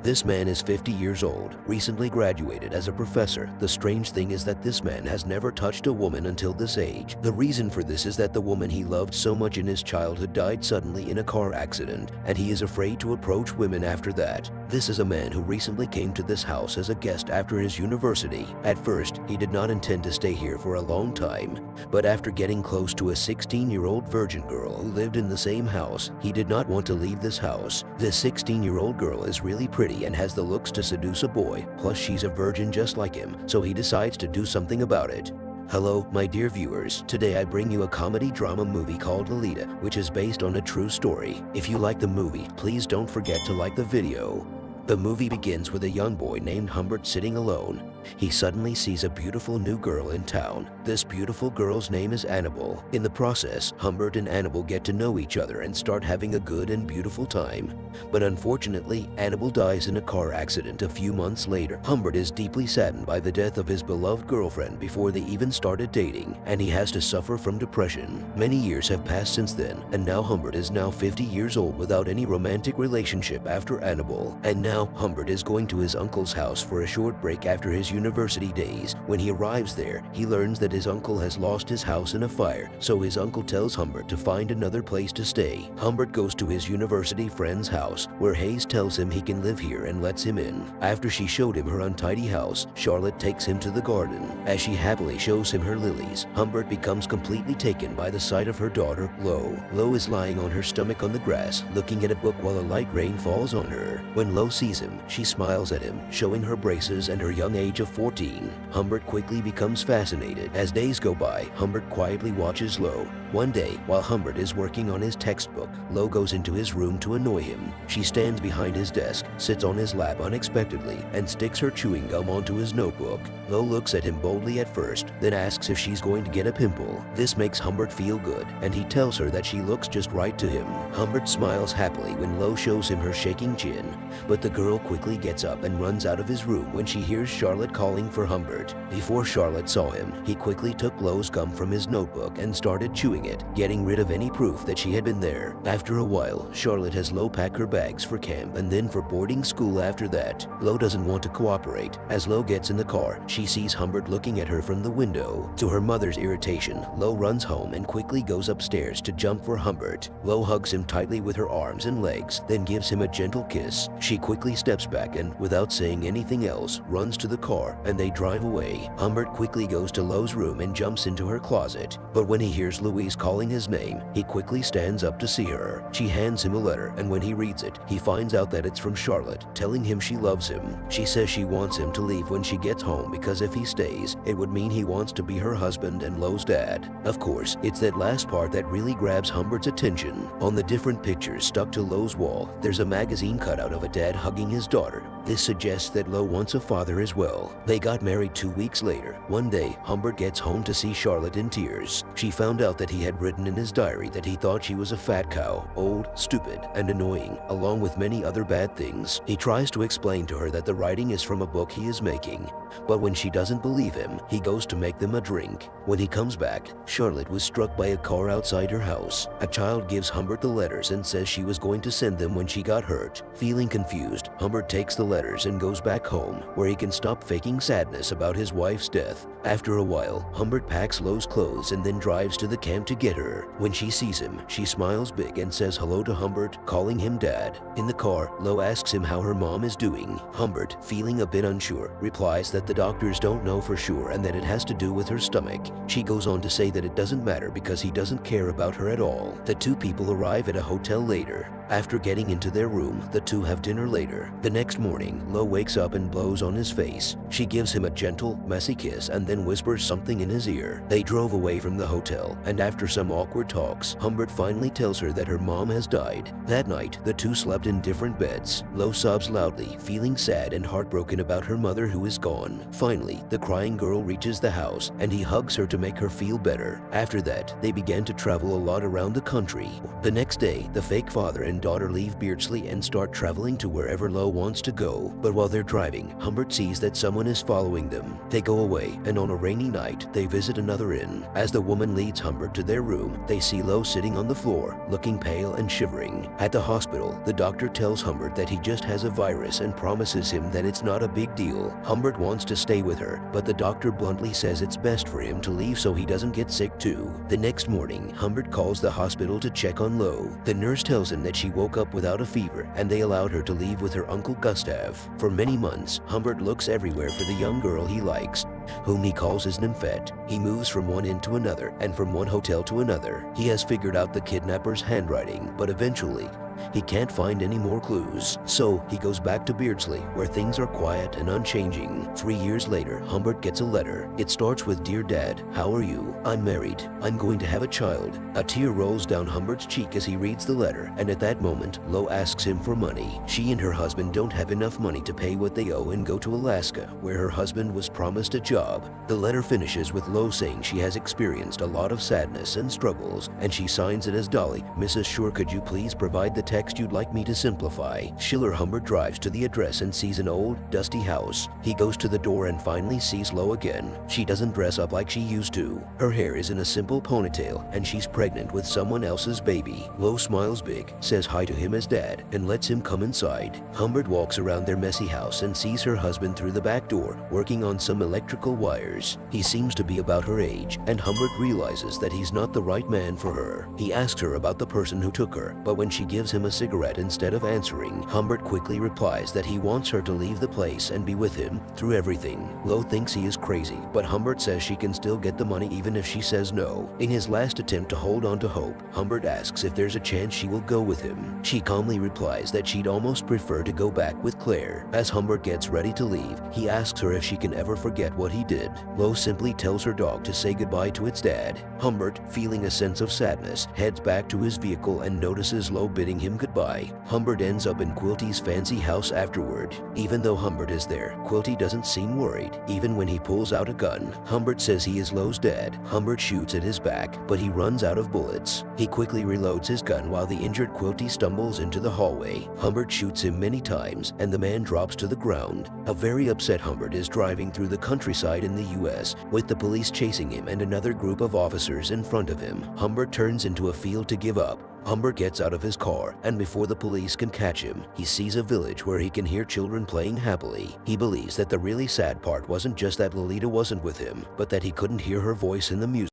This man is 50 years old, recently graduated as a professor. The strange thing is that this man has never touched a woman until this age. The reason for this is that the woman he loved so much in his childhood died suddenly in a car accident, and he is afraid to approach women after that. This is a man who recently came to this house as a guest after his university. At first, he did not intend to stay here for a long time, but after getting close to a 16-year-old virgin girl who lived in the same house, he did not want to leave this house. This 16-year-old girl is really pretty and has the looks to seduce a boy, plus she's a virgin just like him, so he decides to do something about it. Hello, my dear viewers. Today I bring you a comedy drama movie called Lolita, which is based on a true story. If you like the movie, please don't forget to like the video. The movie begins with a young boy named Humbert sitting alone. He suddenly sees a beautiful new girl in town. This beautiful girl's name is Annabelle. In the process, Humbert and Annabelle get to know each other and start having a good and beautiful time. But unfortunately, Annabelle dies in a car accident a few months later. Humbert is deeply saddened by the death of his beloved girlfriend before they even started dating, and he has to suffer from depression. Many years have passed since then, and now Humbert is now 50 years old without any romantic relationship after Annabelle. And now Humbert is going to his uncle's house for a short break after his university days. When he arrives there, he learns that his uncle has lost his house in a fire, so his uncle tells Humbert to find another place to stay. Humbert goes to his university friend's house, where Hayes tells him he can live here and lets him in. After she showed him her untidy house, Charlotte takes him to the garden. As she happily shows him her lilies, Humbert becomes completely taken by the sight of her daughter, Lo. Lo is lying on her stomach on the grass, looking at a book while a light rain falls on her. When Lo sees him, she smiles at him, showing her braces and her young age of 14. Humbert quickly becomes fascinated. As days go by, Humbert quietly watches Lo. One day, while Humbert is working on his textbook, Lo goes into his room to annoy him. She stands behind his desk, sits on his lap unexpectedly, and sticks her chewing gum onto his notebook. Lo looks at him boldly at first, then asks if she's going to get a pimple. This makes Humbert feel good, and he tells her that she looks just right to him. Humbert smiles happily when Lo shows him her shaking chin, but the girl quickly gets up and runs out of his room when she hears Charlotte calling for Humbert. Before Charlotte saw him, he quickly took Lo's gum from his notebook and started chewing it, getting rid of any proof that she had been there. After a while, Charlotte has Lo pack her bags for camp and then for boarding school after that. Lo doesn't want to cooperate. As Lo gets in the car, she sees Humbert looking at her from the window. To her mother's irritation, Lo runs home and quickly goes upstairs to jump for Humbert. Lo hugs him tightly with her arms and legs, then gives him a gentle kiss. She quickly steps back and, without saying anything else, runs to the car and they drive away. Humbert quickly goes to Lo's room and jumps into her closet. But when he hears Louise calling his name, he quickly stands up to see her. She hands him a letter, and when he reads it, he finds out that it's from Charlotte, telling him she loves him. She says she wants him to leave when she gets home because if he stays, it would mean he wants to be her husband and Lo's dad. Of course, it's that last part that really grabs Humbert's attention. On the different pictures stuck to Lo's wall, there's a magazine cutout of a dad hugging his daughter. This suggests that Lo wants a father as well. They got married 2 weeks later. One day, Humbert gets home to see Charlotte in tears. She found out that he had written in his diary that he thought she was a fat cow, old, stupid, and annoying, along with many other bad things. He tries to explain to her that the writing is from a book he is making, but when she doesn't believe him, he goes to make them a drink. When he comes back, Charlotte was struck by a car outside her house. A child gives Humbert the letters and says she was going to send them when she got hurt. Feeling confused, Humbert takes the letters and goes back home, where he can stop faking sadness about his wife's death. After a while, Humbert packs Lo's clothes and then drives to the camp to get her. When she sees him, she smiles big and says hello to Humbert, calling him dad. In the car, Lo asks him how her mom is doing. Humbert, feeling a bit unsure, replies that the doctors don't know for sure and that it has to do with her stomach. She goes on to say that it doesn't matter because he doesn't care about her at all. The two people arrive at a hotel later. After getting into their room, the two have dinner later. The next morning, Lo wakes up and blows on his face. She gives him a gentle, messy kiss and then whispers something in his ear. They drove away from the hotel, and after some awkward talks, Humbert finally tells her that her mom has died. That night, the two slept in different beds. Lo sobs loudly, feeling sad and heartbroken about her mother who is gone. Finally, the crying girl reaches the house, and he hugs her to make her feel better. After that, they began to travel a lot around the country. The next day, the fake father and daughter leave Beardsley and start traveling to wherever Lo wants to go. But while they're driving, Humbert sees that some someone is following them. They go away, and on a rainy night, they visit another inn. As the woman leads Humbert to their room, they see Lo sitting on the floor, looking pale and shivering. At the hospital, the doctor tells Humbert that he just has a virus and promises him that it's not a big deal. Humbert wants to stay with her, but the doctor bluntly says it's best for him to leave so he doesn't get sick too. The next morning, Humbert calls the hospital to check on Lo. The nurse tells him that she woke up without a fever, and they allowed her to leave with her uncle Gustav. For many months, Humbert looks everywhere for the young girl he likes, whom he calls his nymphette. He moves from one inn to another, and from one hotel to another. He has figured out the kidnapper's handwriting, but eventually, he can't find any more clues. So he goes back to Beardsley, where things are quiet and unchanging. 3 years later, Humbert gets a letter. It starts with, "Dear Dad, how are you? I'm married. I'm going to have a child." A tear rolls down Humbert's cheek as he reads the letter, and at that moment, Lo asks him for money. She and her husband don't have enough money to pay what they owe and go to Alaska, where her husband was promised a job. The letter finishes with Lo saying she has experienced a lot of sadness and struggles, and she signs it as Dolly. "Mrs. Shore, could you please provide the text you'd like me to simplify?" Schiller Humbert drives to the address and sees an old, dusty house. He goes to the door and finally sees Lo again. She doesn't dress up like she used to. Her hair is in a simple ponytail, and she's pregnant with someone else's baby. Lo smiles big, says hi to him as Dad, and lets him come inside. Humbert walks around their messy house and sees her husband through the back door, working on some electrical wires. He seems to be about her age, and Humbert realizes that he's not the right man for her. He asks her about the person who took her, but when she gives him a cigarette instead of answering, Humbert quickly replies that he wants her to leave the place and be with him through everything. Lo thinks he is crazy, but Humbert says she can still get the money even if she says no. In his last attempt to hold on to hope, Humbert asks if there's a chance she will go with him. She calmly replies that she'd almost prefer to go back with Claire. As Humbert gets ready to leave, he asks her if she can ever forget what he did. Lo simply tells her dog to say goodbye to its dad. Humbert, feeling a sense of sadness, heads back to his vehicle and notices Lo bidding him goodbye. Humbert ends up in Quilty's fancy house afterward. Even though Humbert is there, Quilty doesn't seem worried. Even when he pulls out a gun, Humbert says he is Lo's dad. Humbert shoots at his back, but he runs out of bullets. He quickly reloads his gun while the injured Quilty stumbles into the hallway. Humbert shoots him many times, and the man drops to the ground. A very upset Humbert is driving through the countryside in the US, with the police chasing him and another group of officers in front of him. Humbert turns into a field to give up. Humbert gets out of his car, and before the police can catch him, he sees a village where he can hear children playing happily. He believes that the really sad part wasn't just that Lolita wasn't with him, but that he couldn't hear her voice in the music.